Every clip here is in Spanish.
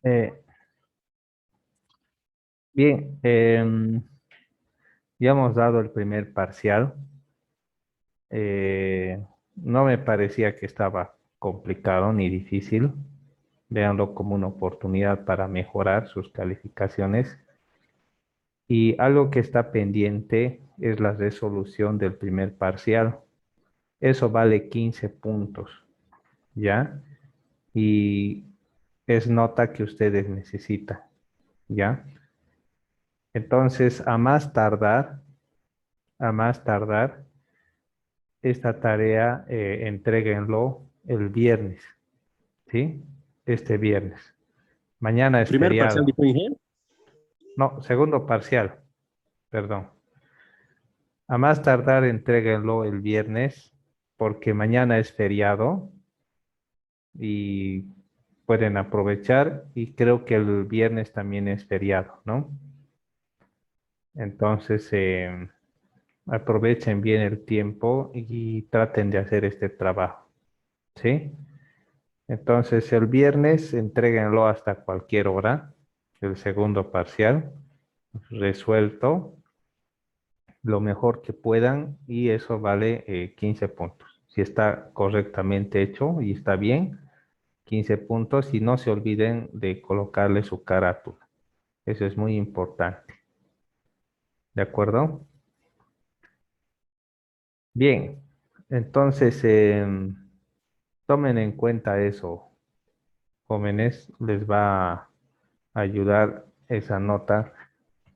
Eh, bien, ya hemos dado el primer parcial. Eh, no me parecía que estaba complicado ni difícil. Véanlo como una oportunidad para mejorar sus calificaciones. Y algo que está pendiente es la resolución del primer parcial. Eso vale 15 puntos, ¿ya? Y es nota que ustedes necesitan, ¿ya? Entonces, a más tardar, esta tarea entréguenlo el viernes, ¿sí? Este viernes. Mañana es Primer parcial feriado. dijo Inge. No, segundo parcial, perdón. A más tardar, entréguenlo el viernes porque mañana es feriado y pueden aprovechar y creo que el viernes también es feriado, ¿no? Entonces, aprovechen bien el tiempo y traten de hacer este trabajo, ¿sí? Entonces, el viernes entréguenlo hasta cualquier hora, el segundo parcial, resuelto lo mejor que puedan y eso vale 15 puntos. Si está correctamente hecho y está bien, 15 puntos y no se olviden de colocarle su carátula. Eso es muy importante. ¿De acuerdo? Bien, entonces tomen en cuenta eso, jóvenes, les va a ayudar esa nota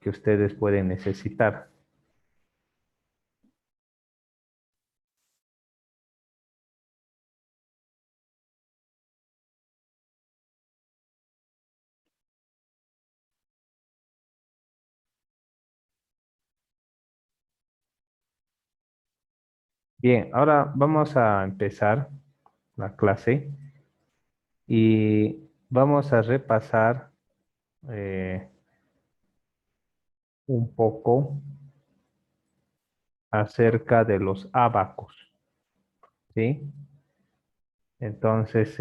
que ustedes pueden necesitar. Bien, ahora vamos a empezar la clase y vamos a repasar eh, un poco acerca de los ábacos, ¿sí? Entonces,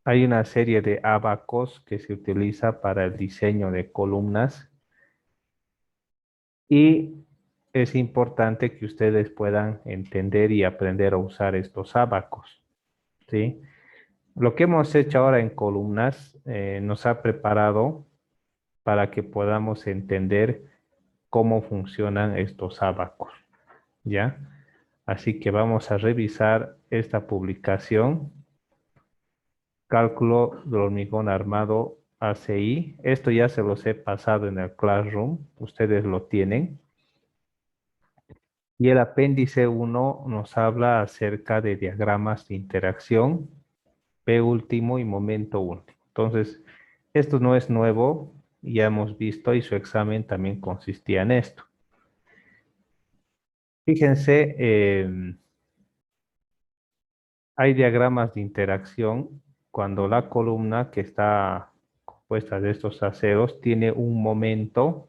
hay una serie de ábacos que se utiliza para el diseño de columnas y es importante que ustedes puedan entender y aprender a usar estos ábacos, ¿sí? Lo que hemos hecho ahora en columnas nos ha preparado para que podamos entender cómo funcionan estos ábacos, ¿ya? Así que vamos a revisar esta publicación, Cálculo del hormigón armado ACI. Esto ya se los he pasado en el Classroom, ustedes lo tienen. Y el apéndice 1 nos habla acerca de diagramas de interacción, P último y momento último. Entonces, esto no es nuevo, ya hemos visto y su examen también consistía en esto. Fíjense, hay diagramas de interacción cuando la columna que está compuesta de estos aceros tiene un momento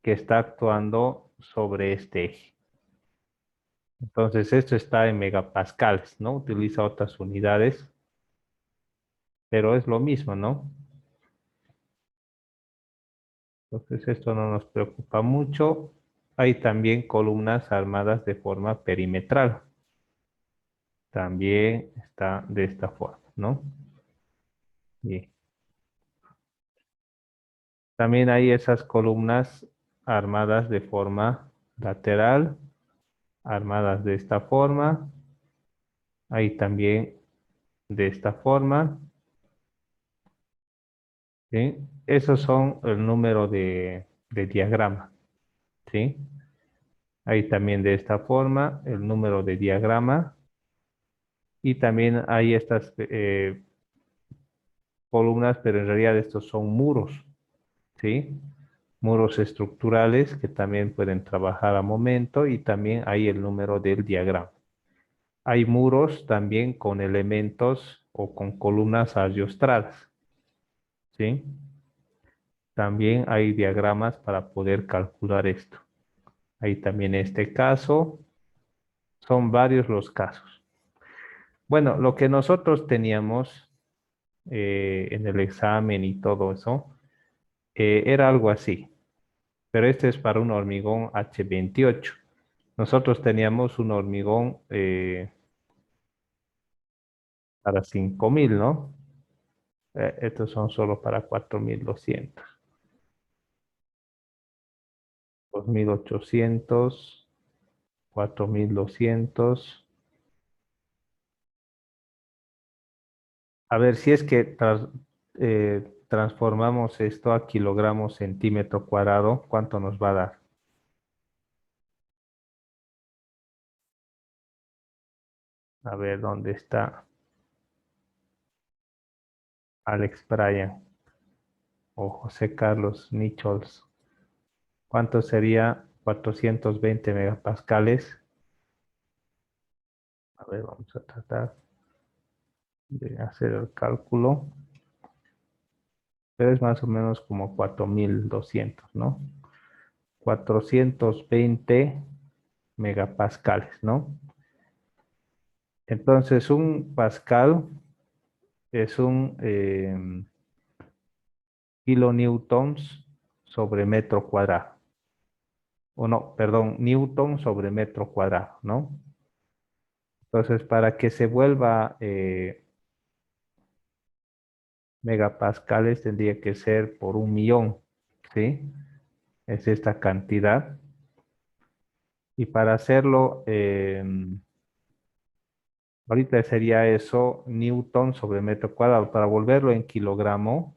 que está actuando sobre este eje. Entonces, esto está en megapascales, ¿no? Utiliza otras unidades, pero es lo mismo, ¿no? Entonces, esto no nos preocupa mucho. Hay también columnas armadas de forma perimetral. También está de esta forma, ¿no? Bien. También hay esas columnas armadas de forma lateral, armadas de esta forma. Hay también de esta forma. ¿Sí? Esos son el número de diagrama. ¿Sí? Hay también de esta forma el número de diagrama. Y también hay estas columnas, pero en realidad estos son muros. ¿Sí? Muros estructurales que también pueden trabajar a momento y también hay el número del diagrama. Hay muros también con elementos o con columnas adiostradas, ¿sí? También hay diagramas para poder calcular esto. Hay también este caso, son varios los casos. Bueno, lo que nosotros teníamos en el examen y todo eso, era algo así, pero este es para un hormigón H28. Nosotros teníamos un hormigón para 5000, ¿no? Estos son solo para 4200, 2800, 4200. A ver, si es que transformamos esto a kilogramos centímetro cuadrado, ¿cuánto nos va a dar? A ver, ¿dónde está Alex Bryan o José Carlos Nichols? ¿Cuánto sería 420 megapascales? A ver, vamos a tratar de hacer el cálculo. Pero es más o menos como 4200, ¿no? 420 megapascales, ¿no? Entonces, un pascal es un kilonewtons sobre metro cuadrado. O no, perdón, newton sobre metro cuadrado, ¿no? Entonces, para que se vuelva megapascales, tendría que ser por 1.000.000, ¿sí? Es esta cantidad. Y para hacerlo, ahorita sería eso, newton sobre metro cuadrado. Para volverlo en kilogramo,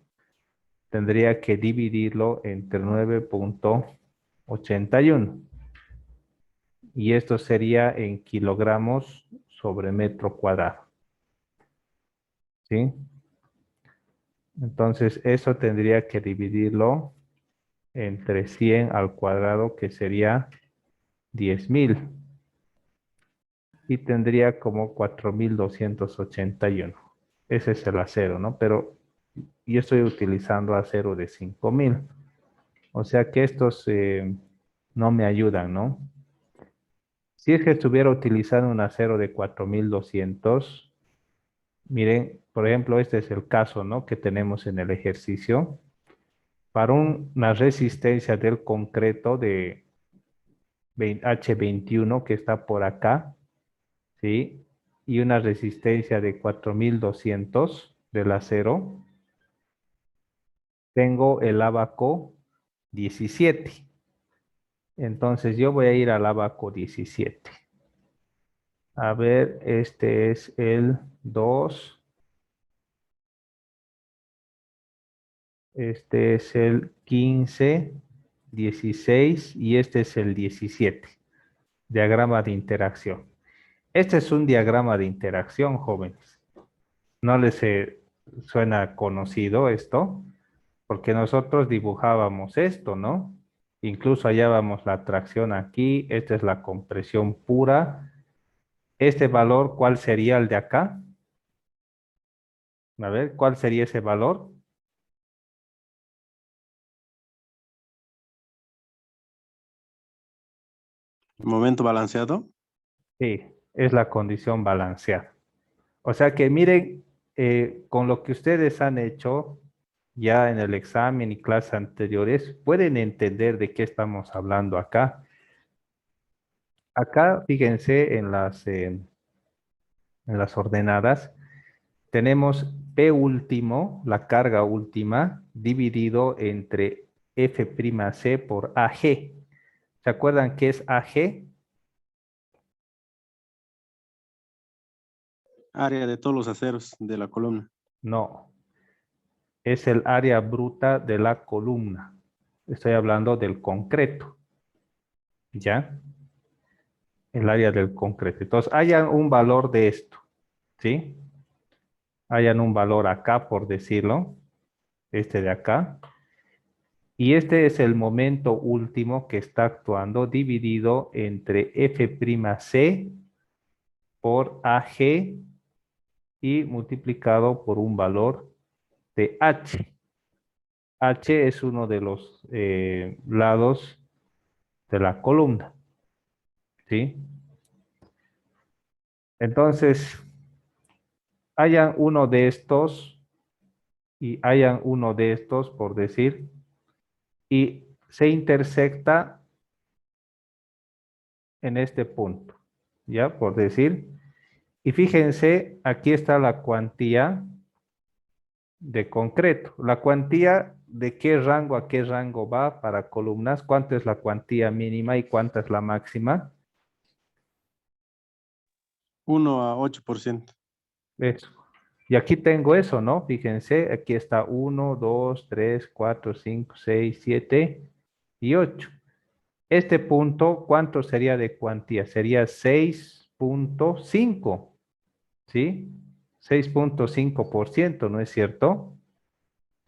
tendría que dividirlo entre 9,81. Y esto sería en kilogramos sobre metro cuadrado, ¿sí? Entonces, eso tendría que dividirlo entre 100 al cuadrado, que sería 10.000. Y tendría como 4281. Ese es el acero, ¿no? Pero yo estoy utilizando acero de 5000. O sea que estos no me ayudan, ¿no? Si es que estuviera utilizando un acero de 4200, miren, por ejemplo, este es el caso, ¿no? Que tenemos en el ejercicio. Para una resistencia del concreto de H21 que está por acá, ¿sí? Y una resistencia de 4200 del acero, tengo el abaco 17. Entonces yo voy a ir al abaco 17. A ver, este es el 2, este es el 15, 16 y este es el 17. Diagrama de interacción. Este es un diagrama de interacción, jóvenes. ¿No les suena conocido esto? Porque nosotros dibujábamos esto, ¿no? Incluso hallábamos la tracción aquí, esta es la compresión pura. Este valor, ¿cuál sería el de acá? A ver, ¿cuál sería ese valor? Momento balanceado. Sí, es la condición balanceada. O sea que miren, con lo que ustedes han hecho ya en el examen y clases anteriores, pueden entender de qué estamos hablando acá. Acá, fíjense en las ordenadas, tenemos P último, la carga última, dividido entre F'C por AG. ¿Se acuerdan qué es AG? Área de todos los aceros de la columna. No, es el área bruta de la columna. Estoy hablando del concreto, ¿ya? El área del concreto. Entonces, hayan un valor de esto, ¿sí? Hayan un valor acá, por decirlo, este de acá. Y este es el momento último que está actuando dividido entre F'C por AG y multiplicado por un valor de H. H es uno de los lados de la columna, ¿sí? Entonces, haya uno de estos y hayan uno de estos, por decir, y se intersecta en este punto, ¿ya? Por decir. Y fíjense, aquí está la cuantía de concreto. La cuantía de qué rango a qué rango va para columnas, cuánto es la cuantía mínima y cuánta es la máxima. 1 a 8%. Eso. Y aquí tengo eso, ¿no? Fíjense, aquí está 1, 2, 3, 4, 5, 6, 7 y 8. Este punto, ¿cuánto sería de cuantía? Sería 6.5, ¿sí? 6.5%, ¿no es cierto?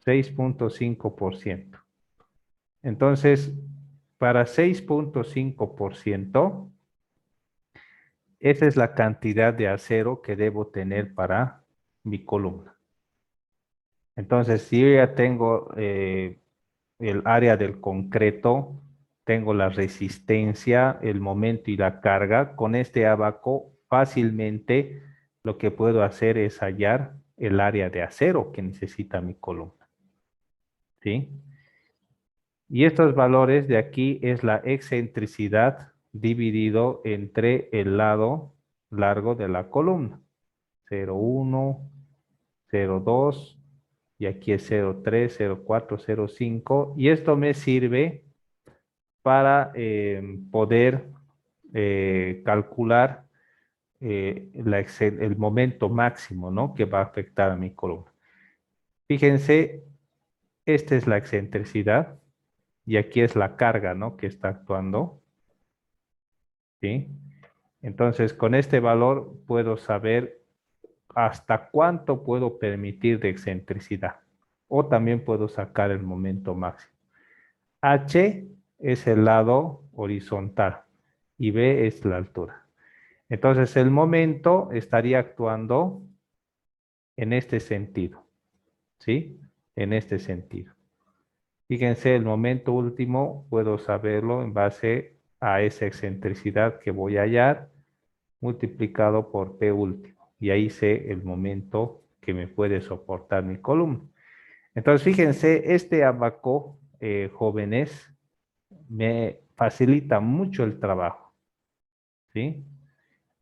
6.5%. Entonces, para 6.5%, esa es la cantidad de acero que debo tener para mi columna. Entonces, si yo ya tengo el área del concreto, tengo la resistencia, el momento y la carga, con este abaco fácilmente lo que puedo hacer es hallar el área de acero que necesita mi columna. ¿Sí? Y estos valores de aquí es la excentricidad dividido entre el lado largo de la columna. 0,1, 0,2 y aquí es 0,3, 0,4, 0,5. Y esto me sirve para poder calcular el momento máximo, ¿no? Que va a afectar a mi columna. Fíjense, esta es la excentricidad y aquí es la carga, ¿no? Que está actuando. ¿Sí? Entonces, con este valor puedo saber hasta cuánto puedo permitir de excentricidad. O también puedo sacar el momento máximo. H es el lado horizontal y B es la altura. Entonces, el momento estaría actuando en este sentido. ¿Sí? En este sentido. Fíjense, el momento último puedo saberlo en base a esa excentricidad que voy a hallar multiplicado por P último. Y ahí sé el momento que me puede soportar mi columna. Entonces, fíjense, este abaco, jóvenes, me facilita mucho el trabajo. ¿Sí?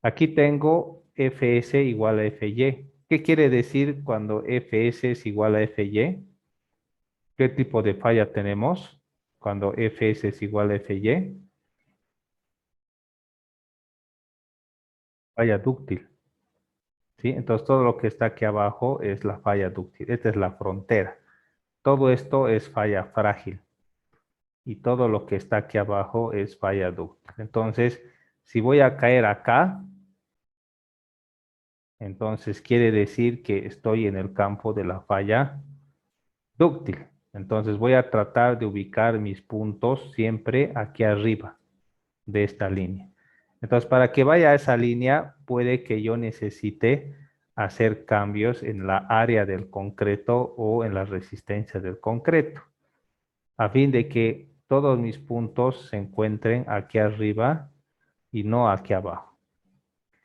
Aquí tengo Fs igual a Fy. ¿Qué quiere decir cuando Fs es igual a Fy? ¿Qué tipo de falla tenemos cuando Fs es igual a Fy? Falla dúctil. ¿Sí? Entonces todo lo que está aquí abajo es la falla dúctil. Esta es la frontera. Todo esto es falla frágil. Y todo lo que está aquí abajo es falla dúctil. Entonces, si voy a caer acá, entonces quiere decir que estoy en el campo de la falla dúctil. Entonces voy a tratar de ubicar mis puntos siempre aquí arriba de esta línea. Entonces, para que vaya a esa línea, puede que yo necesite hacer cambios en la área del concreto o en la resistencia del concreto, a fin de que todos mis puntos se encuentren aquí arriba y no aquí abajo.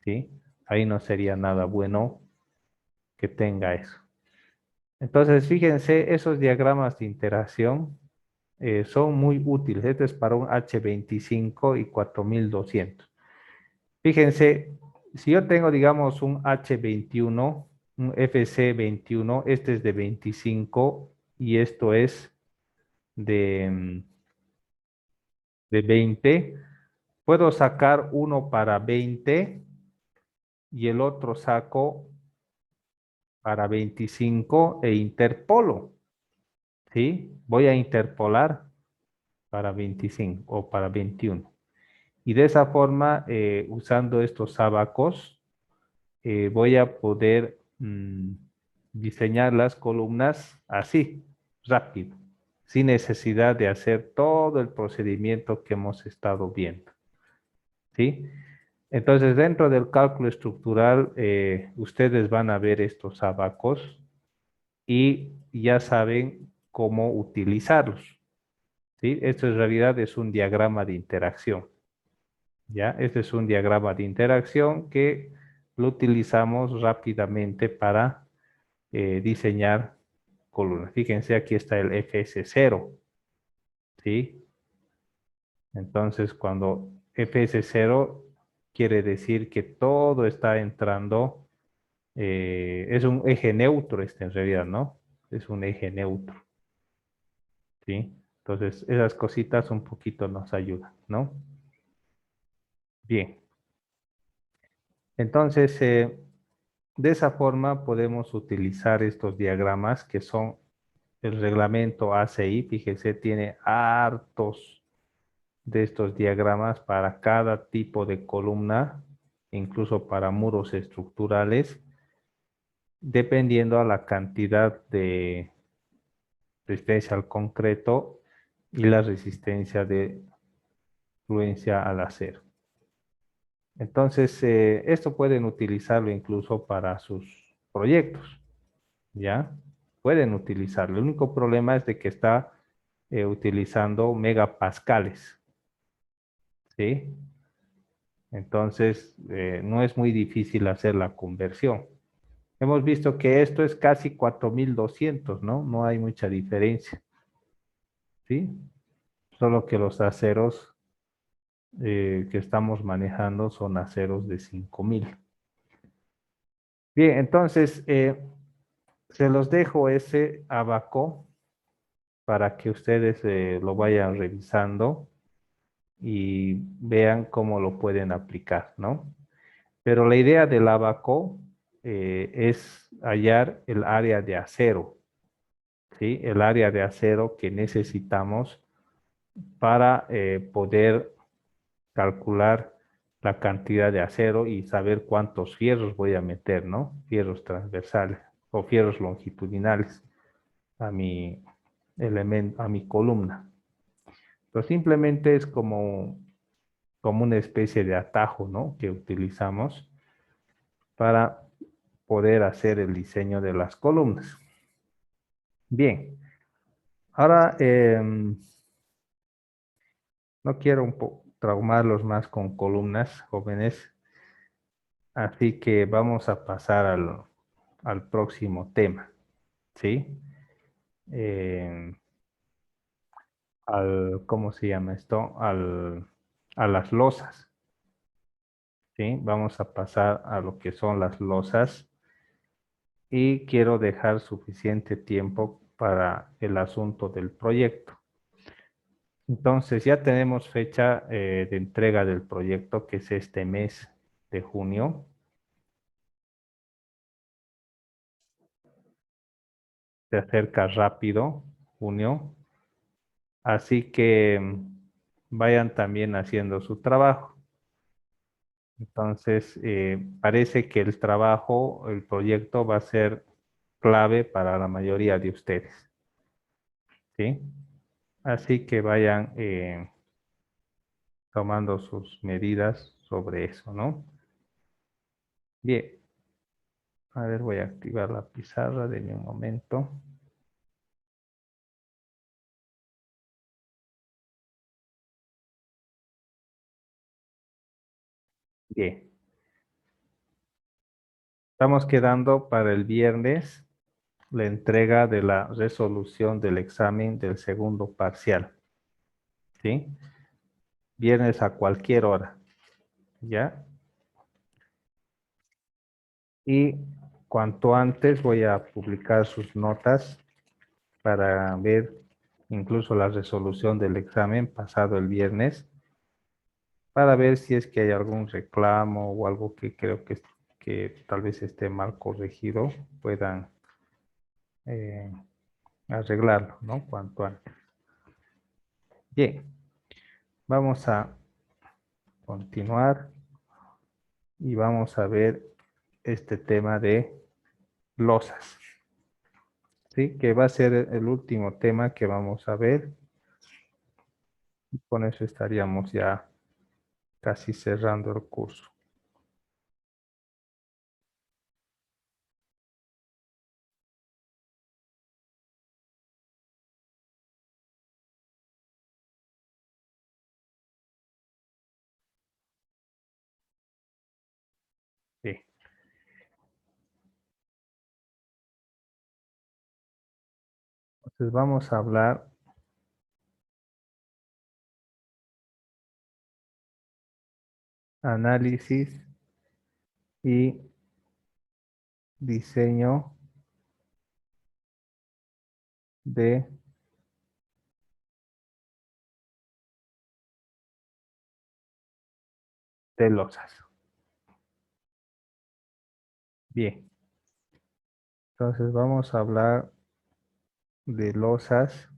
¿Sí? Ahí no sería nada bueno que tenga eso. Entonces, fíjense, esos diagramas de interacción son muy útiles. Este es para un H25 y 4200. Fíjense, si yo tengo, digamos, un H21, un FC21, este es de 25 y esto es de 20, puedo sacar uno para 20 y el otro saco para 25 e interpolo, ¿sí? Voy a interpolar para 25 o para 21. Y de esa forma, usando estos abacos, voy a poder diseñar las columnas así, rápido, sin necesidad de hacer todo el procedimiento que hemos estado viendo. ¿Sí? Entonces, dentro del cálculo estructural, ustedes van a ver estos abacos y ya saben cómo utilizarlos. ¿Sí? Esto en realidad es un diagrama de interacción. ¿Ya? Este es un diagrama de interacción que lo utilizamos rápidamente para diseñar columnas. Fíjense, aquí está el FS0, ¿sí? Entonces, cuando FS0 quiere decir que todo está entrando, es un eje neutro este en realidad, ¿no? Es un eje neutro, ¿sí? Entonces, esas cositas un poquito nos ayudan, ¿no? Bien. Entonces, de esa forma podemos utilizar estos diagramas que son el reglamento ACI. Fíjese, tiene hartos de estos diagramas para cada tipo de columna, incluso para muros estructurales, dependiendo a la cantidad de resistencia al concreto y la resistencia de fluencia al acero. Entonces, esto pueden utilizarlo incluso para sus proyectos, ¿ya? Pueden utilizarlo. El único problema es de que está utilizando megapascales, ¿sí? Entonces, no es muy difícil hacer la conversión. Hemos visto que esto es casi 4200, ¿no? No hay mucha diferencia, ¿sí? Solo que los aceros que estamos manejando son aceros de 5000. Bien, entonces, se los dejo ese abaco para que ustedes lo vayan revisando y vean cómo lo pueden aplicar, ¿no? Pero la idea del abaco es hallar el área de acero, ¿sí? El área de acero que necesitamos para poder calcular la cantidad de acero y saber cuántos fierros voy a meter, ¿no? Fierros transversales o fierros longitudinales a mi elemento, a mi columna. Pero simplemente es como una especie de atajo, ¿no? Que utilizamos para poder hacer el diseño de las columnas. Bien, ahora no quiero traumarlos más con columnas, jóvenes, así que vamos a pasar al próximo tema, ¿sí? Eh, ¿cómo se llama esto? A las losas, ¿sí? Vamos a pasar a lo que son las losas y quiero dejar suficiente tiempo para el asunto del proyecto. Entonces ya tenemos fecha de entrega del proyecto, que es este mes de junio. Se acerca rápido, junio. Así que vayan también haciendo su trabajo. Entonces, parece que el trabajo, el proyecto va a ser clave para la mayoría de ustedes, ¿sí? Así que vayan tomando sus medidas sobre eso, ¿no? Bien, a ver, voy a activar la pizarra, denme un momento. Bien, estamos quedando para el viernes la entrega de la resolución del examen del segundo parcial, ¿sí? Viernes a cualquier hora, ¿ya? Y cuanto antes voy a publicar sus notas para ver incluso la resolución del examen pasado el viernes, para ver si es que hay algún reclamo o algo que creo que tal vez esté mal corregido, puedan eh, arreglarlo, ¿no? Cuanto antes. Bien, vamos a continuar y vamos a ver este tema de losas, ¿sí? Que va a ser el último tema que vamos a ver. Y con eso estaríamos ya casi cerrando el curso. Sí. Entonces vamos a hablar análisis y diseño de losas. Bien, entonces vamos a hablar de losas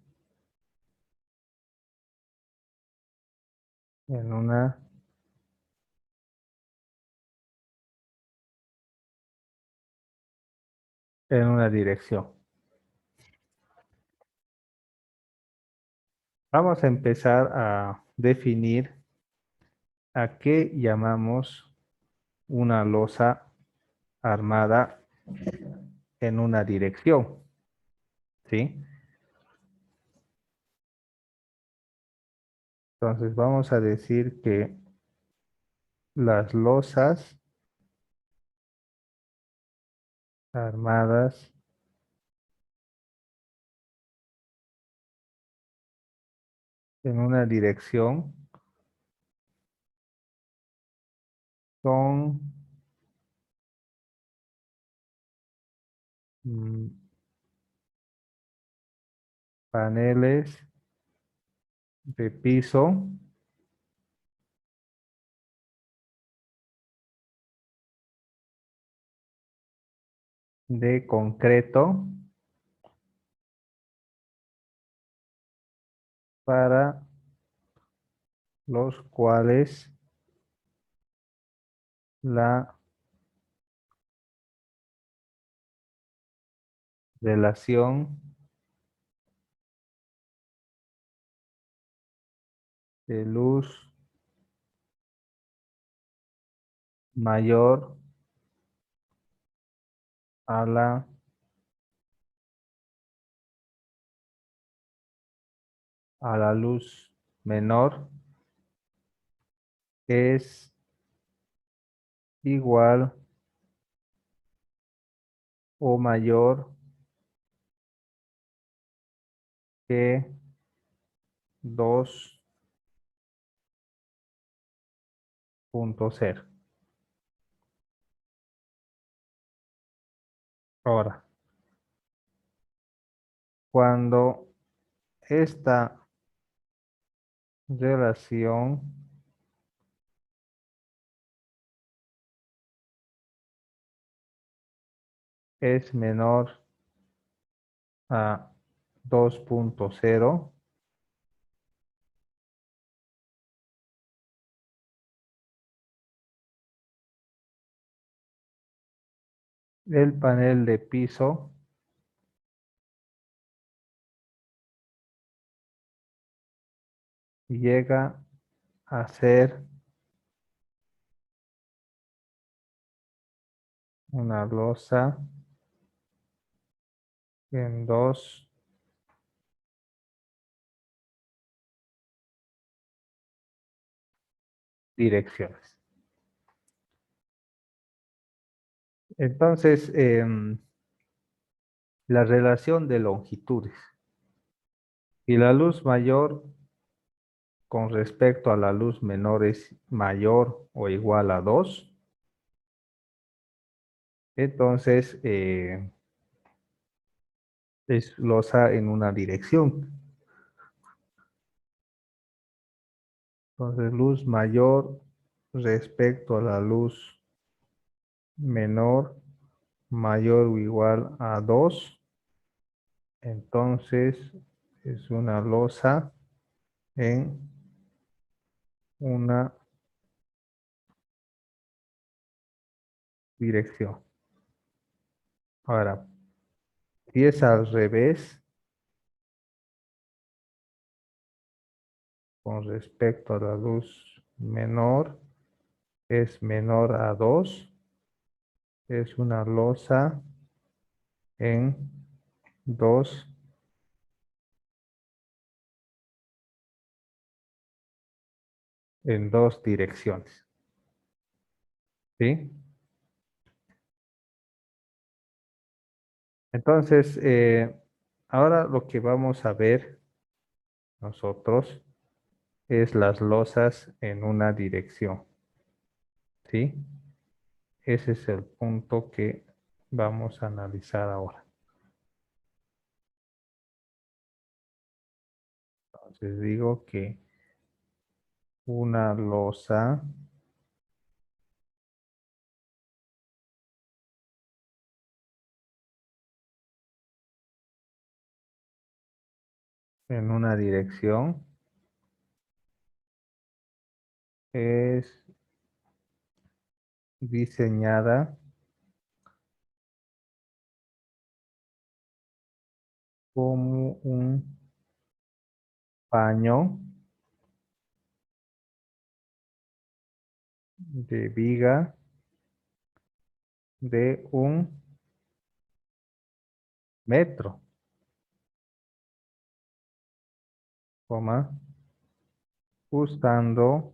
en una dirección. Vamos a empezar a definir a qué llamamos una losa armada en una dirección, ¿sí? Entonces vamos a decir que las losas armadas en una dirección son mm, paneles de piso de concreto para los cuales la relación de luz mayor a la luz menor es igual o mayor que 2.0. Ahora, cuando esta relación es menor a 2.0, el panel de piso llega a ser una losa en dos direcciones. Entonces, la relación de longitudes. Y la luz mayor con respecto a la luz menor es mayor o igual a 2, entonces es losa en una dirección. Entonces luz mayor respecto a la luz menor mayor o igual a 2, entonces es una losa en una dirección. Ahora, si es al revés, con respecto a la luz menor, es menor a 2, es una losa en dos, en dos direcciones. ¿Sí? Entonces, Ahora lo que vamos a ver nosotros es las losas en una dirección, ¿sí? Ese es el punto que vamos a analizar ahora. Entonces digo que una losa en una dirección es diseñada como un paño de viga de 1 metro, coma, usando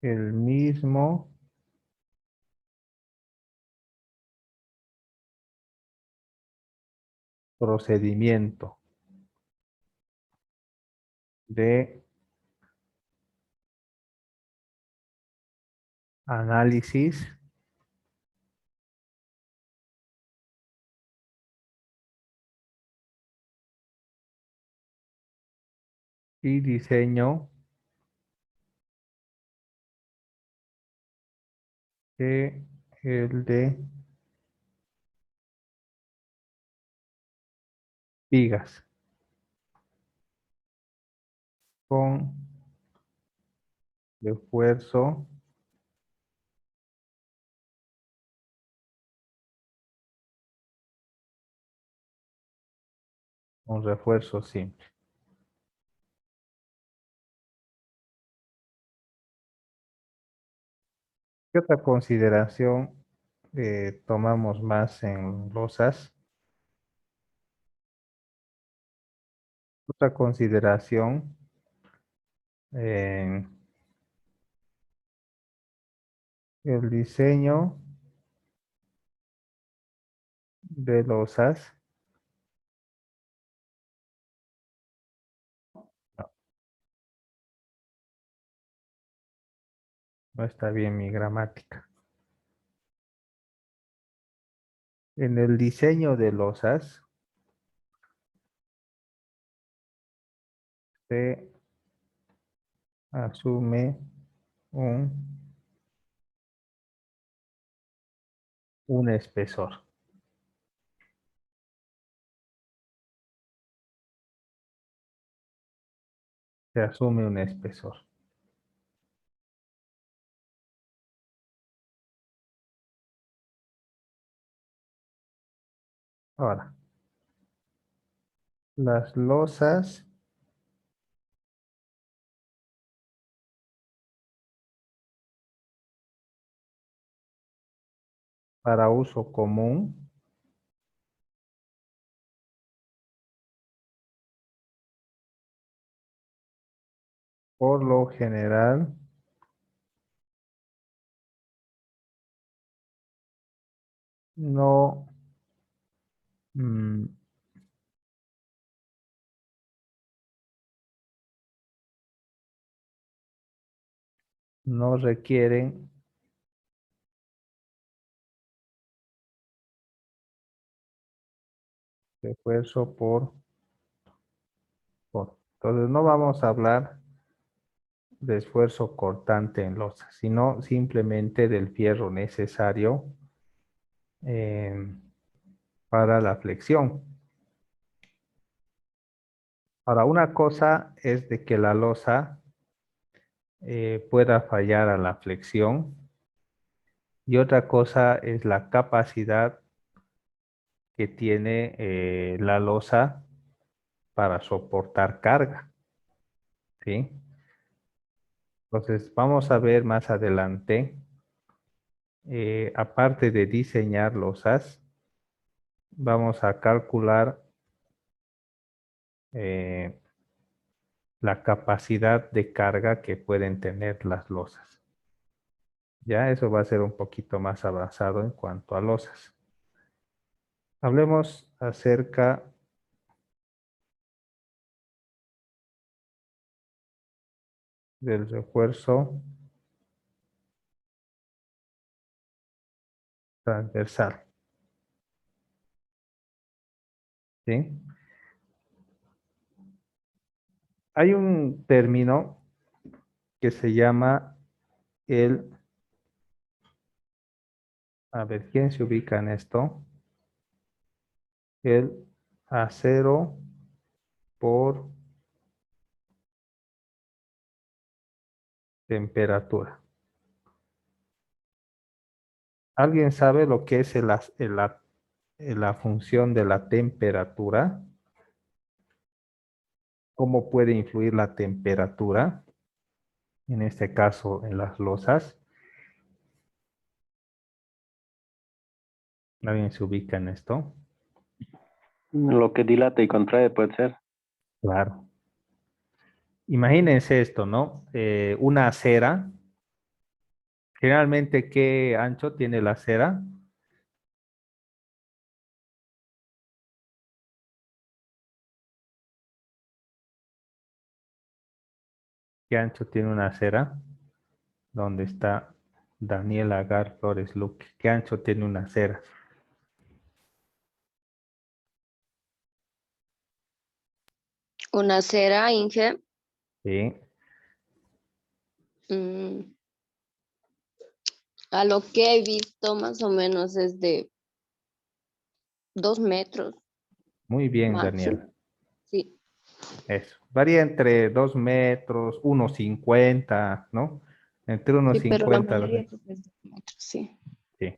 el mismo procedimiento de análisis y diseño que el de vigas con refuerzo simple. ¿Qué otra consideración tomamos más en losas? Otra consideración en el diseño de losas. No, no está bien mi gramática. En el diseño de losas se asume un, un espesor. Se asume un espesor. Ahora, las losas para uso común por lo general no, mm, no requieren refuerzo por. Entonces no vamos a hablar de esfuerzo cortante en losa, sino simplemente del fierro necesario para la flexión. Ahora, una cosa es de que la losa pueda fallar a la flexión y otra cosa es la capacidad que tiene la losa para soportar carga, ¿sí? Entonces, vamos a ver más adelante, aparte de diseñar losas, vamos a calcular eh, la capacidad de carga que pueden tener las losas. Ya eso va a ser un poquito más avanzado en cuanto a losas. Hablemos acerca del refuerzo transversal. ¿Sí? Hay un término que se llama el, a ver, ¿quién se ubica en esto? El acero por temperatura. ¿Alguien sabe lo que es la función de la temperatura? ¿Cómo puede influir la temperatura? En este caso, en las losas. ¿Alguien se ubica en esto? Lo que dilata y contrae puede ser. Claro. Imagínense esto, ¿no? Una acera. Generalmente, ¿qué ancho tiene la acera? ¿Qué ancho tiene una acera? ¿Dónde está Daniel Agar Flores Luque? ¿Qué ancho tiene una acera? Una cera, Inge, Sí, mm, a lo que he visto más o menos es de 2 metros muy bien, Daniel. máximo. Sí, Eso. Varía entre 2 metros, 1,50, ¿no? Entre sí, pero la 1,50. mayoría creo que es 2 metros, sí. Sí.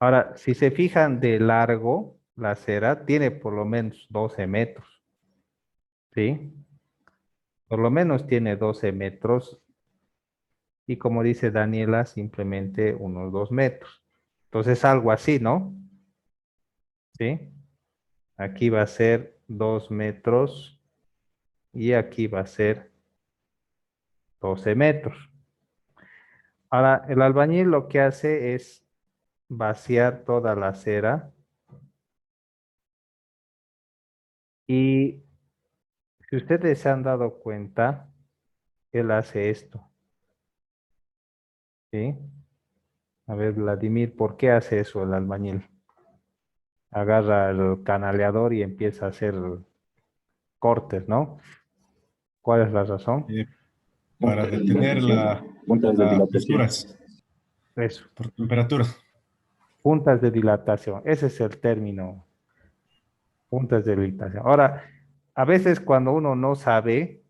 Ahora, si se fijan de largo, la acera tiene por lo menos 12 metros, ¿sí? Por lo menos tiene 12 metros y como dice Daniela, simplemente unos 2 metros. Entonces, algo así, ¿no? ¿Sí? Aquí va a ser 2 metros y aquí va a ser 12 metros. Ahora, el albañil lo que hace es vaciar toda la acera y si ustedes se han dado cuenta, él hace esto, ¿sí? A ver, Vladimir, ¿por qué hace eso el albañil? Agarra el canaleador y empieza a hacer cortes, ¿no? ¿Cuál es la razón? eh, para detener las fisuras Eso, por temperatura. puntas de dilatación. Ese es el término, puntas de dilatación. Ahora, a veces cuando uno no sabe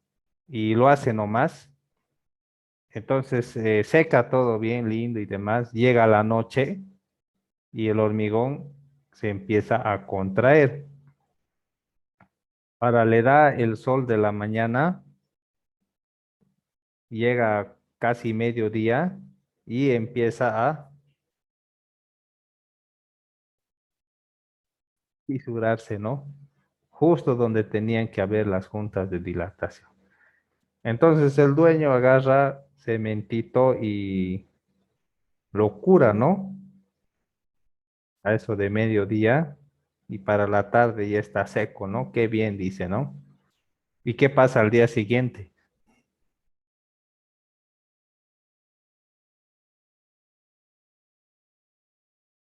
y lo hace nomás, entonces seca todo bien lindo y demás, llega la noche y el hormigón se empieza a contraer. Ahora le da el sol de la mañana, llega casi mediodía y empieza a fisurarse, ¿no? Justo donde tenían que haber las juntas de dilatación. Entonces el dueño agarra cementito y lo cura, ¿no? A eso de mediodía y para la tarde ya está seco, ¿no? Qué bien, dice, ¿no? ¿Y qué pasa al día siguiente?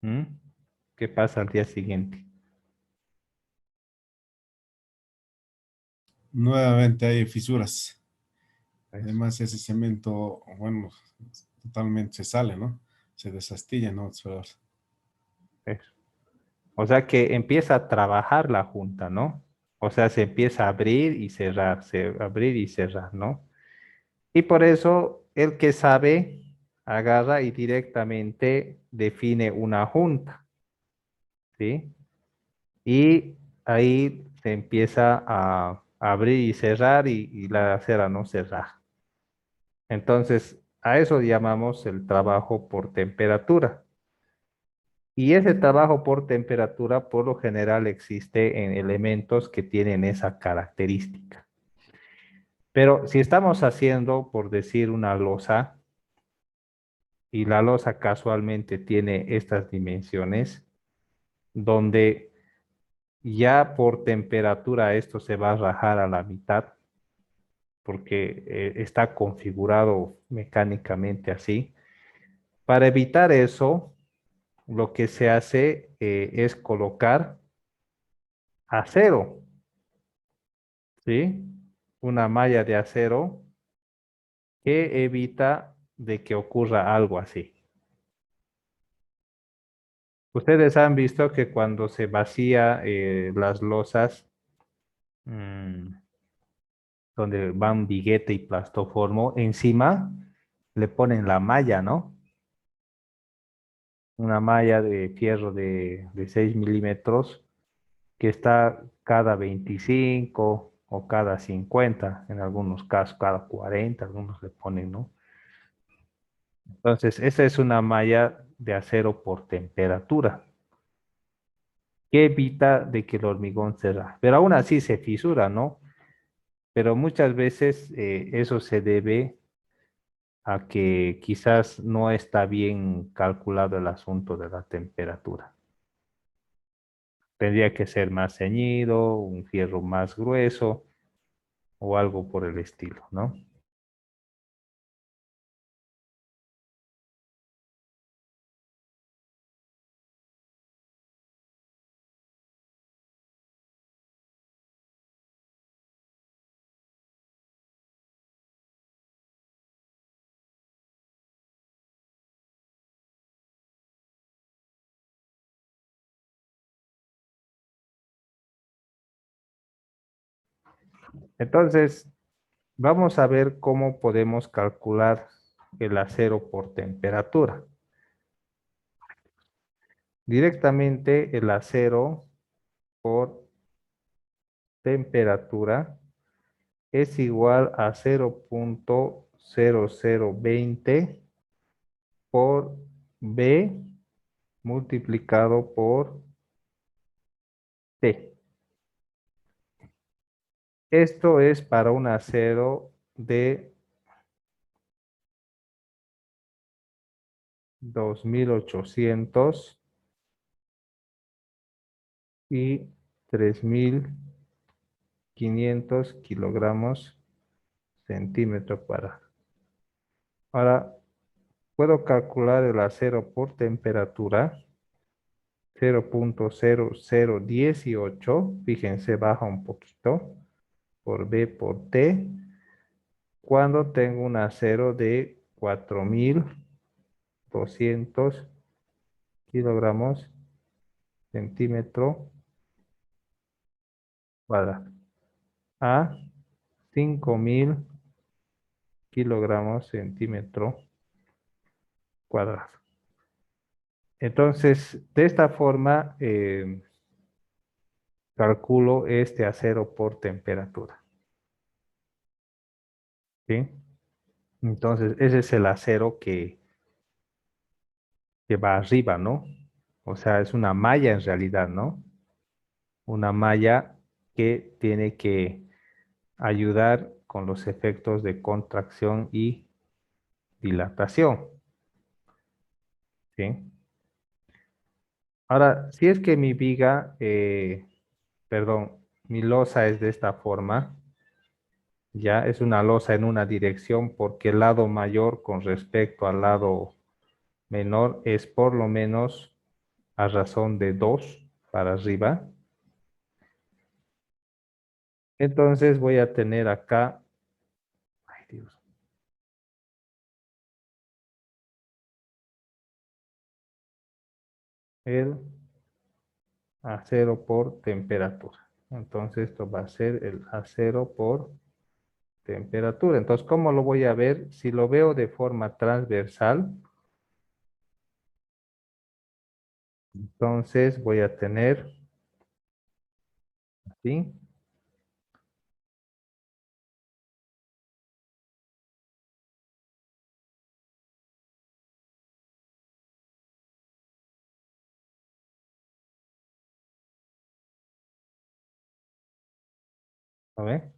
¿Mm? ¿Qué pasa al día siguiente? Nuevamente hay fisuras. Eso, Además, ese cemento, bueno, totalmente se sale, ¿no? Se desastilla, ¿no? eso. O sea que empieza a trabajar la junta, ¿no? O sea, se empieza a abrir y cerrar, abrir y cerrar, ¿no? Y por eso el que sabe agarra y directamente define una junta, ¿sí? Y ahí se empieza a abrir y cerrar y la cera no cerrar. Entonces, a eso llamamos el trabajo por temperatura. Y ese trabajo por temperatura por lo general existe en elementos que tienen esa característica. Pero si estamos haciendo, por decir, una losa, y la losa casualmente tiene estas dimensiones, donde ya por temperatura esto se va a rajar a la mitad porque está configurado mecánicamente así. Para evitar eso, lo que se hace es colocar acero, ¿sí? Una malla de acero que evita de que ocurra algo así. Ustedes han visto que cuando se vacía las losas, mm, donde van viguete y plastoformo, encima le ponen la malla, ¿no? Una malla de fierro de 6 milímetros que está cada 25 o cada 50, en algunos casos cada 40, algunos le ponen, ¿no? Entonces, esa es una malla de acero por temperatura que evita de que el hormigón se raje. Pero aún así se fisura, ¿no? Pero muchas veces eso se debe a que quizás no está bien calculado el asunto de la temperatura. Tendría que ser más ceñido, un fierro más grueso o algo por el estilo, ¿no? Entonces, vamos a ver cómo podemos calcular el acero por temperatura. Directamente el acero por temperatura es igual a 0.0020 por B multiplicado por T. Esto es para un acero de 2800 y 3500 kilogramos centímetro cuadrado. Ahora, puedo calcular el acero por temperatura 0.0018, fíjense, baja un poquito, por B por T, cuando tengo un acero de 4200 kilogramos centímetro cuadrado a 5000 kilogramos centímetro cuadrado. Entonces, de esta forma, calculo este acero por temperatura. ¿Sí? Entonces, ese es el acero que va arriba, ¿no? O sea, es una malla en realidad, ¿no? Una malla que tiene que ayudar con los efectos de contracción y dilatación. ¿Sí? Ahora, si es que mi viga, perdón, mi losa es de esta forma, ya es una losa en una dirección porque el lado mayor con respecto al lado menor es por lo menos a razón de 2 para arriba. Entonces voy a tener acá, ay Dios, el acero por temperatura. Entonces esto va a ser el acero por temperatura. Entonces, ¿cómo lo voy a ver? Si lo veo de forma transversal, entonces voy a tener así. ¿A ver?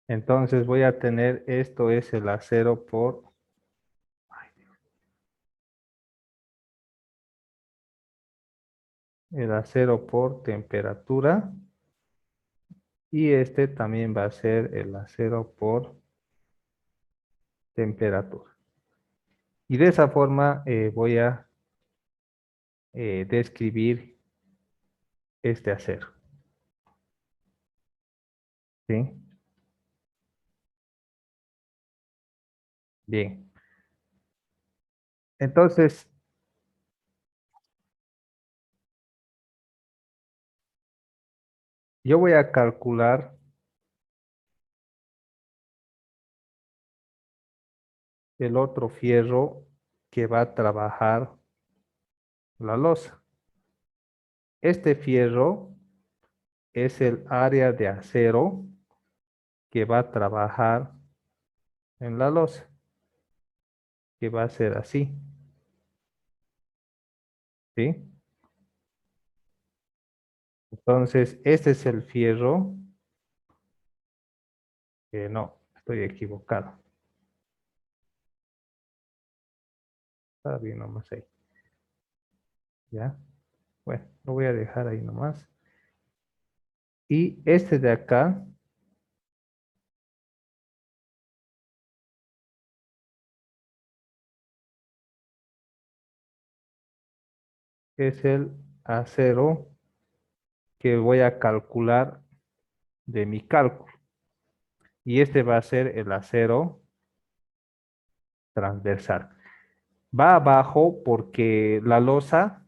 Entonces voy a tener, esto es el acero por, ay, el acero por temperatura. Y este también va a ser el acero por temperatura. Y de esa forma voy a describir este acero. ¿Sí? Bien. Entonces, yo voy a calcular el otro fierro que va a trabajar la losa. Este fierro es el área de acero que va a trabajar en la losa, que va a ser así. ¿Sí? Entonces, este es el fierro que no, estoy equivocado. Está bien nomás ahí. ¿Ya? Bueno, lo voy a dejar ahí nomás. Y este de acá es el acero que voy a calcular de mi cálculo. Y este va a ser el acero transversal. Va abajo porque la losa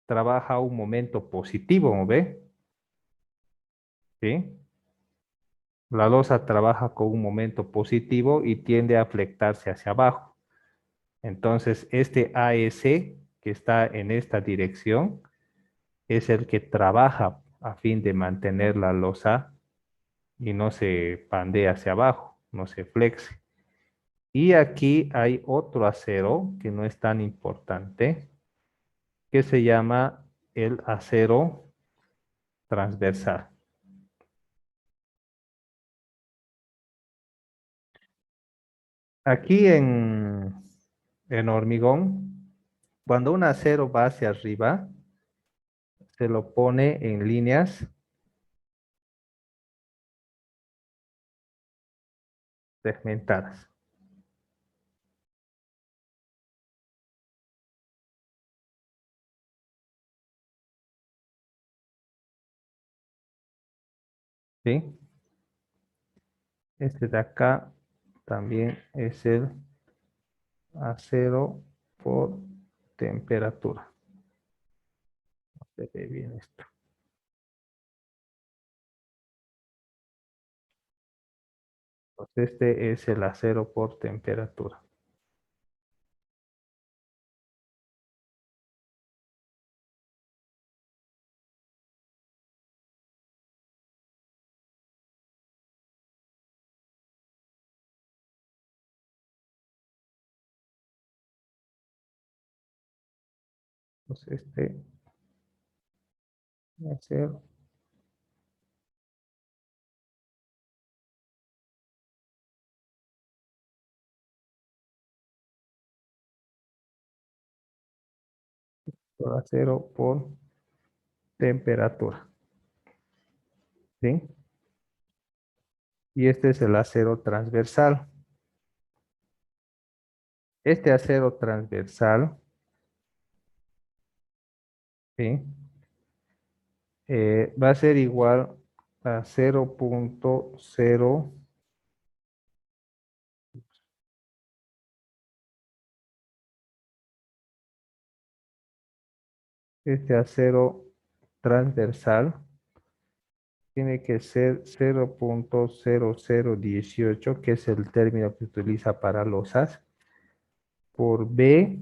trabaja un momento positivo, ¿no ve? ¿Sí? La losa trabaja con un momento positivo y tiende a flectarse hacia abajo. Entonces, este AS que está en esta dirección es el que trabaja a fin de mantener la losa y no se pandee hacia abajo, no se flexe. Y aquí hay otro acero que no es tan importante, que se llama el acero transversal. Aquí en hormigón, cuando un acero va hacia arriba, se lo pone en líneas segmentadas. ¿Sí? Este de acá también es el acero por temperatura. Se ve bien esto. Entonces, este es el acero por temperatura. Entonces, este va a ser el acero por temperatura. ¿Sí? Y este es el acero transversal. Este acero transversal, ¿sí? Va a ser igual a 0.0. Este acero transversal tiene que ser 0.0018, que es el término que se utiliza para losas, por B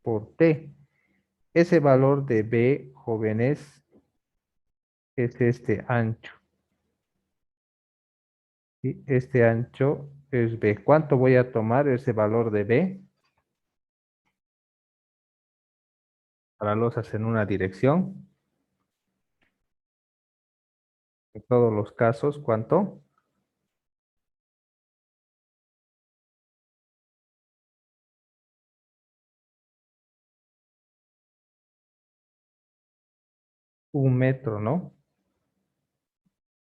por T. Ese valor de B, jóvenes, es este ancho. Y este ancho es B. ¿Cuánto voy a tomar ese valor de B? Para losas en una dirección. En todos los casos, ¿cuánto? un metro, ¿no?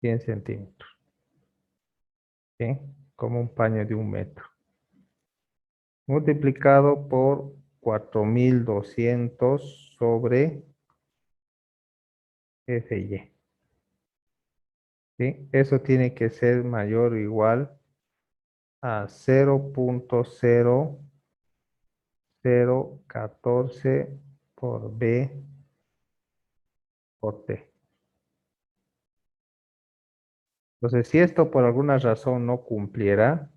100 centímetros, ¿sí? Como un paño de un metro. Multiplicado por 4200 sobre FY. ¿Sí? Eso tiene que ser mayor o igual a 0.0014 por B por T. Entonces, si esto por alguna razón no cumpliera,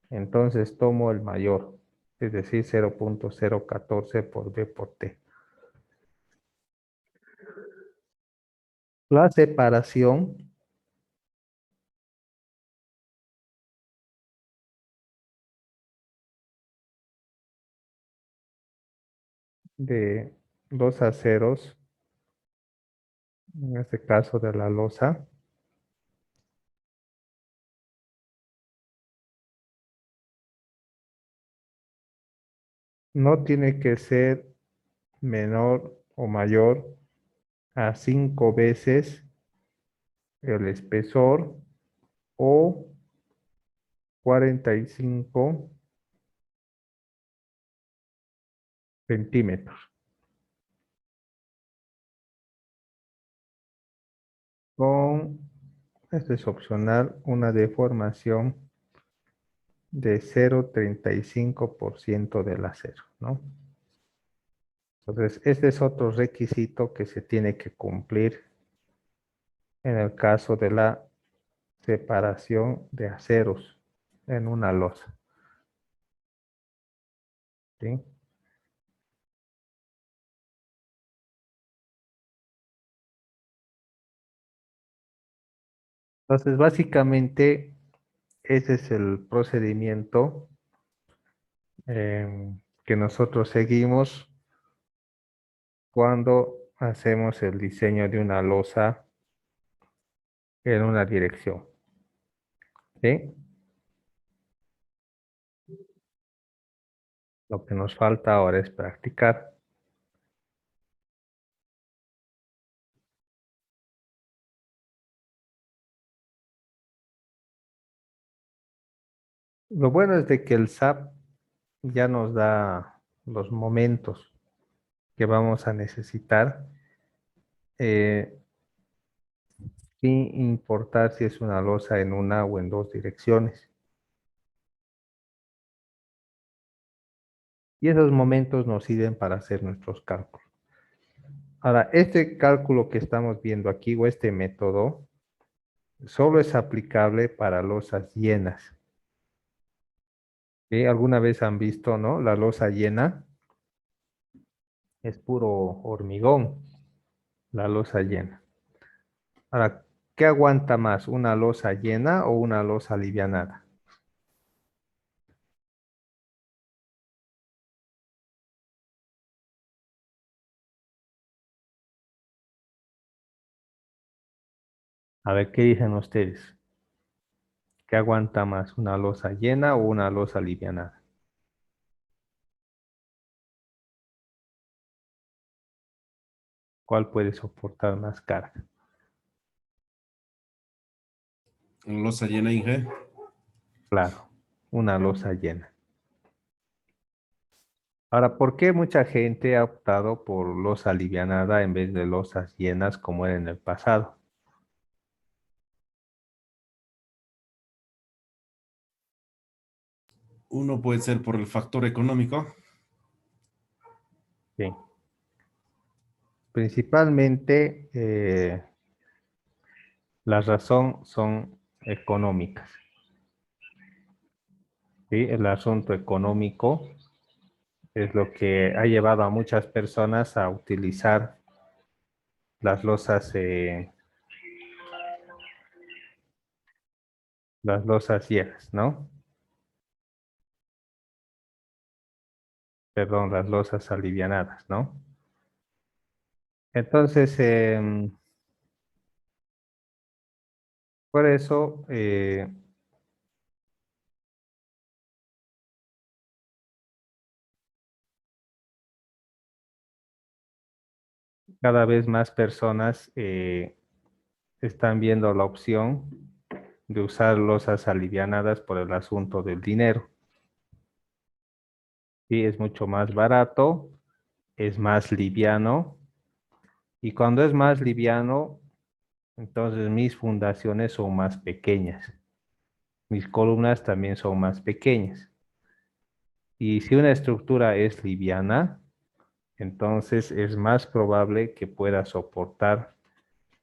entonces tomo el mayor, es decir, 0.014 por B por T. La separación de dos aceros, en este caso de la losa, no tiene que ser menor o mayor a 5 veces el espesor o 45 centímetros. Con, esto es opcional, una deformación de 0.35% del acero, ¿no? Entonces, este es otro requisito que se tiene que cumplir en el caso de la separación de aceros en una losa, ¿sí? Entonces, básicamente, ese es el procedimiento que nosotros seguimos cuando hacemos el diseño de una losa en una dirección, ¿sí? Lo que nos falta ahora es practicar. Lo bueno es de que el SAP ya nos da los momentos que vamos a necesitar, eh, sin importar si es una losa en una o en dos direcciones. Y esos momentos nos sirven para hacer nuestros cálculos. Ahora, este cálculo que estamos viendo aquí o este método solo es aplicable para losas llenas. ¿Sí? ¿Alguna vez han visto, no? La losa llena es puro hormigón, la losa llena. Ahora, ¿qué aguanta más? ¿Una losa llena o una losa alivianada? A ver, ¿qué dicen ustedes? ¿Qué aguanta más? ¿Una losa llena o una losa alivianada? ¿Cuál puede soportar más carga? Losa llena, Inge. Claro, una losa llena. Ahora, ¿por qué mucha gente ha optado por losa alivianada en vez de losas llenas como era en el pasado? Uno puede ser por el factor económico. Sí. Principalmente, la razón son económicas. ¿Sí? El asunto económico es lo que ha llevado a muchas personas a utilizar las losas llenas, ¿no? Perdón, las losas alivianadas, ¿no? Entonces, por eso, cada vez más personas están viendo la opción de usar losas alivianadas por el asunto del dinero. Sí, es mucho más barato, es más liviano, y cuando es más liviano, entonces mis fundaciones son más pequeñas. Mis columnas también son más pequeñas. Y si una estructura es liviana, entonces es más probable que pueda soportar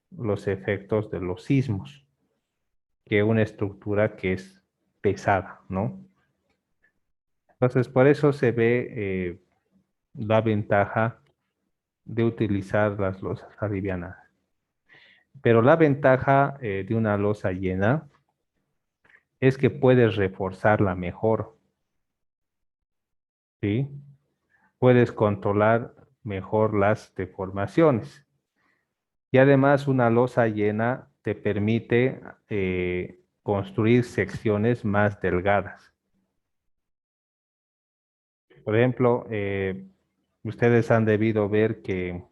los efectos de los sismos que una estructura que es pesada, ¿no? Entonces, por eso se ve la ventaja de utilizar las losas alivianadas. Pero la ventaja de una losa llena es que puedes reforzarla mejor, ¿sí? Puedes controlar mejor las deformaciones. Y además una losa llena te permite construir secciones más delgadas. Por ejemplo, ustedes han debido ver que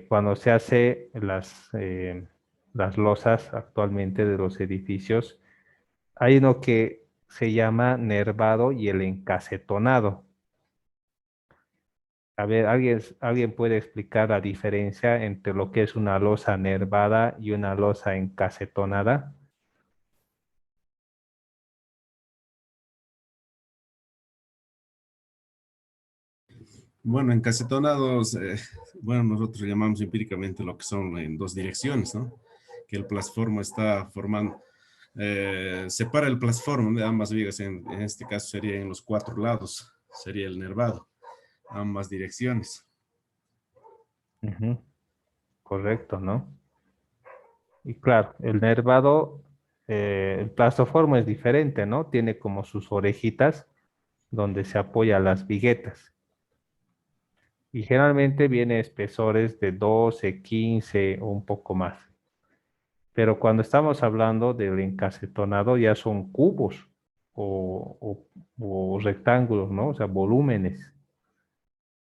cuando se hace las losas actualmente de los edificios, hay uno que se llama nervado y el encasetonado. A ver, ¿alguien puede explicar la diferencia entre lo que es una losa nervada y una losa encasetonada? Bueno, encasetonados, bueno, nosotros llamamos empíricamente lo que son en dos direcciones, ¿no? Que el plasformo está formando, separa el plasformo de ambas vigas, en este caso sería en los cuatro lados, sería el nervado, ambas direcciones. Ujú, correcto, ¿no? Y claro, el nervado, el plastoformo es diferente, ¿no? Tiene como sus orejitas donde se apoya las viguetas. Y generalmente viene espesores de 12, 15 o un poco más. Pero cuando estamos hablando del encasetonado ya son cubos o rectángulos, ¿no? O sea, volúmenes,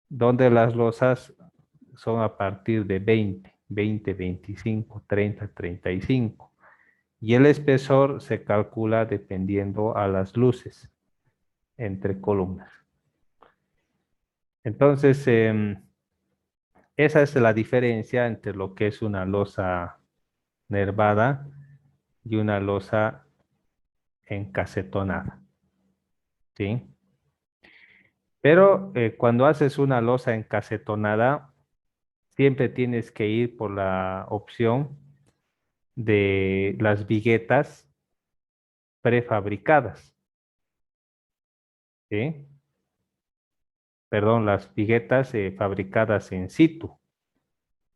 donde las losas son a partir de 20, 25, 30, 35. Y el espesor se calcula dependiendo a las luces entre columnas. Entonces, esa es la diferencia entre lo que es una losa nervada y una losa encasetonada, ¿sí? Pero cuando haces una losa encasetonada, siempre tienes que ir por la opción de las viguetas prefabricadas, ¿sí? Perdón, las viguetas fabricadas en situ.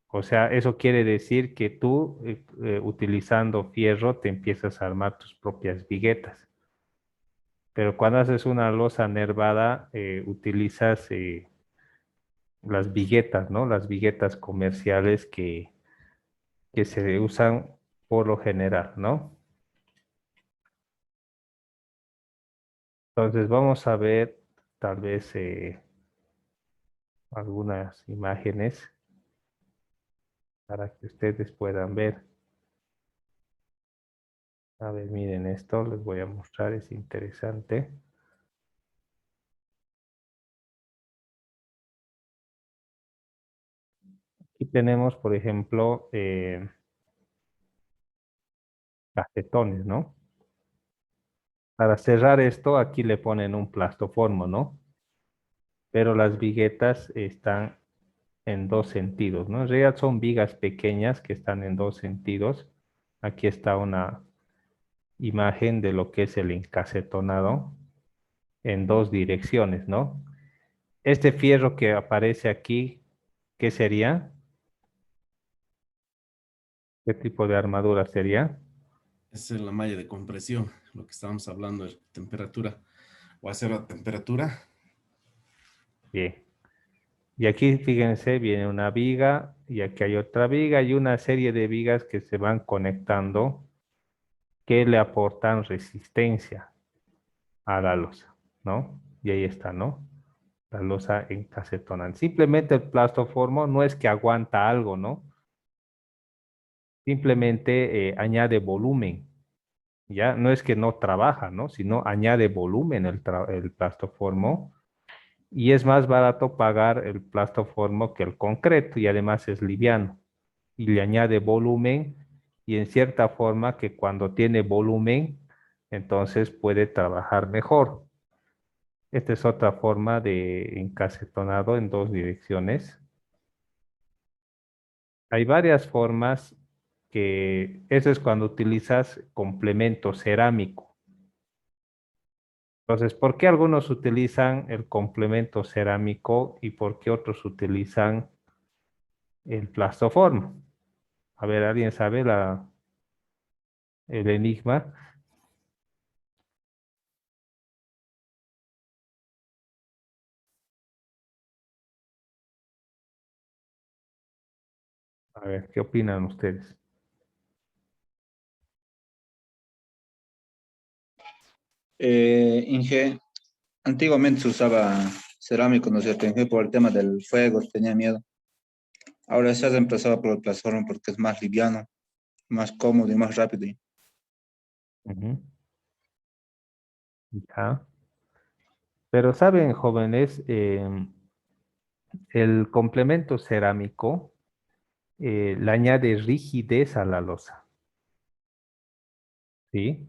O sea, eso quiere decir que tú, utilizando fierro, te empiezas a armar tus propias viguetas. Pero cuando haces una losa nervada, utilizas las viguetas, ¿no? Las viguetas comerciales que se usan por lo general, ¿no? Entonces vamos a ver tal vez algunas imágenes para que ustedes puedan ver. A ver, miren esto, les voy a mostrar, es interesante. Aquí tenemos, por ejemplo, cafetones, ¿no? Para cerrar esto, aquí le ponen un plastoformo, ¿no? Pero las viguetas están en dos sentidos, ¿no? En realidad son vigas pequeñas que están en dos sentidos. Aquí está una imagen de lo que es el encasetonado en dos direcciones, ¿no? Este fierro que aparece aquí, ¿qué sería? ¿Qué tipo de armadura sería? Esa es la malla de compresión, lo que estábamos hablando de temperatura o hacer la temperatura. Bien. Y aquí, fíjense, viene una viga y aquí hay otra viga y una serie de vigas que se van conectando que le aportan resistencia a la losa, ¿no? Y ahí está, ¿no? la losa encasetonante. Simplemente el plastoformo no es que aguanta algo, ¿no? Simplemente añade volumen, ¿ya? No es que no trabaja, ¿no? Sino añade volumen el plastoformo y es más barato pagar el plastoformo que el concreto y además es liviano y le añade volumen y en cierta forma que cuando tiene volumen, entonces puede trabajar mejor. Esta es otra forma de encasetonado en dos direcciones. Hay varias formas que eso es cuando utilizas complemento cerámico. Entonces, ¿por qué algunos utilizan el complemento cerámico y por qué otros utilizan el plastoform? A ver, ¿alguien sabe el enigma? A ver, ¿qué opinan ustedes? Inge, antiguamente se usaba cerámico, ¿no es cierto? Inge, por el tema del fuego, tenía miedo. Ahora se ha reemplazado por el plasform porque es más liviano, más cómodo y más rápido. Ujú. Ya. Pero saben, jóvenes, el complemento cerámico le añade rigidez a la losa, ¿sí?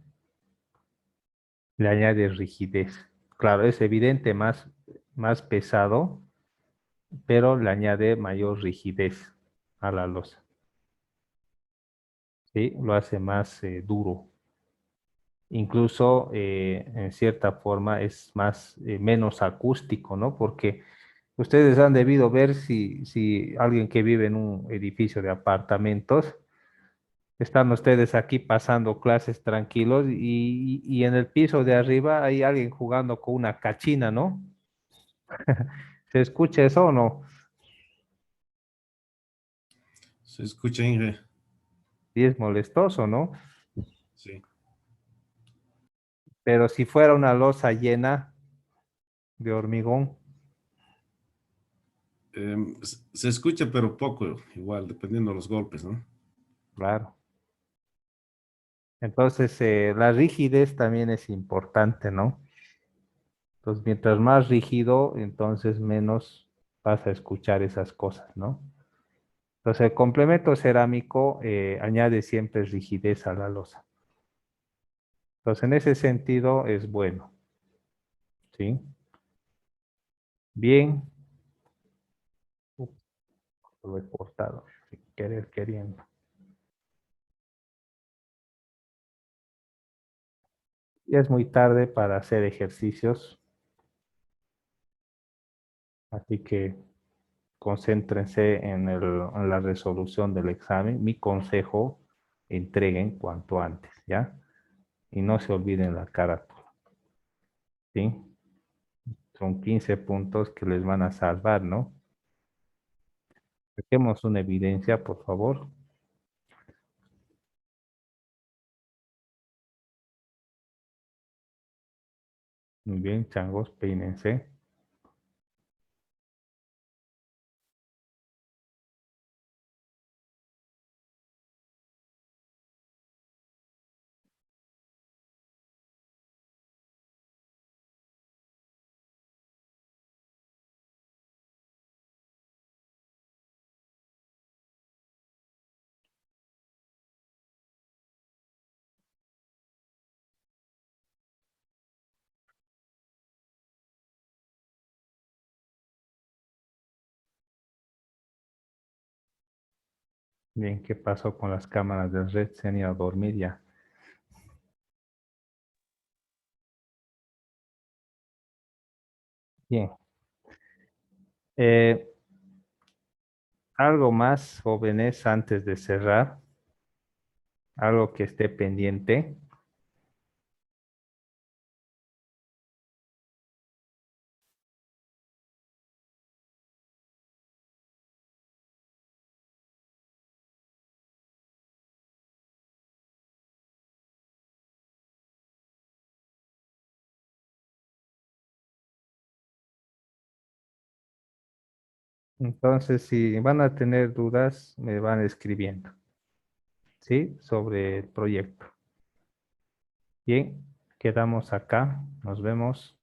Le añade rigidez. Claro, es evidente más pesado, pero le añade mayor rigidez a la losa, ¿sí? Lo hace más duro. Incluso, en cierta forma, es menos acústico, ¿no? Porque ustedes han debido ver si alguien que vive en un edificio de apartamentos, están ustedes aquí pasando clases tranquilos y en el piso de arriba hay alguien jugando con una cachina, ¿no? ¿Se escucha eso o no? Se escucha, Inge. Sí es molestoso, ¿no? Sí. Pero si fuera una losa llena de hormigón, Se escucha, pero poco, igual, dependiendo de los golpes, ¿no? claro. Entonces, la rigidez también es importante, ¿no? Entonces, mientras más rígido, entonces menos vas a escuchar esas cosas, ¿no? Entonces, el complemento cerámico añade siempre rigidez a la losa. Entonces, en ese sentido es bueno, ¿sí? Bien, lo he cortado, sin querer queriendo. Ya es muy tarde para hacer ejercicios, así que concéntrense en la resolución del examen. Mi consejo, entreguen cuanto antes, ¿ya? Y no se olviden la carátula, ¿sí? Son 15 puntos que les van a salvar, ¿no? Saquemos una evidencia, por favor. Muy bien, changos, peínense. Bien, ¿qué pasó con las cámaras de red? Se han ido a dormir ya. Bien. Eh, algo más, jóvenes, antes de cerrar, algo que esté pendiente. Entonces, si van a tener dudas, me van escribiendo, ¿sí? Sobre el proyecto. Bien, quedamos acá. Nos vemos.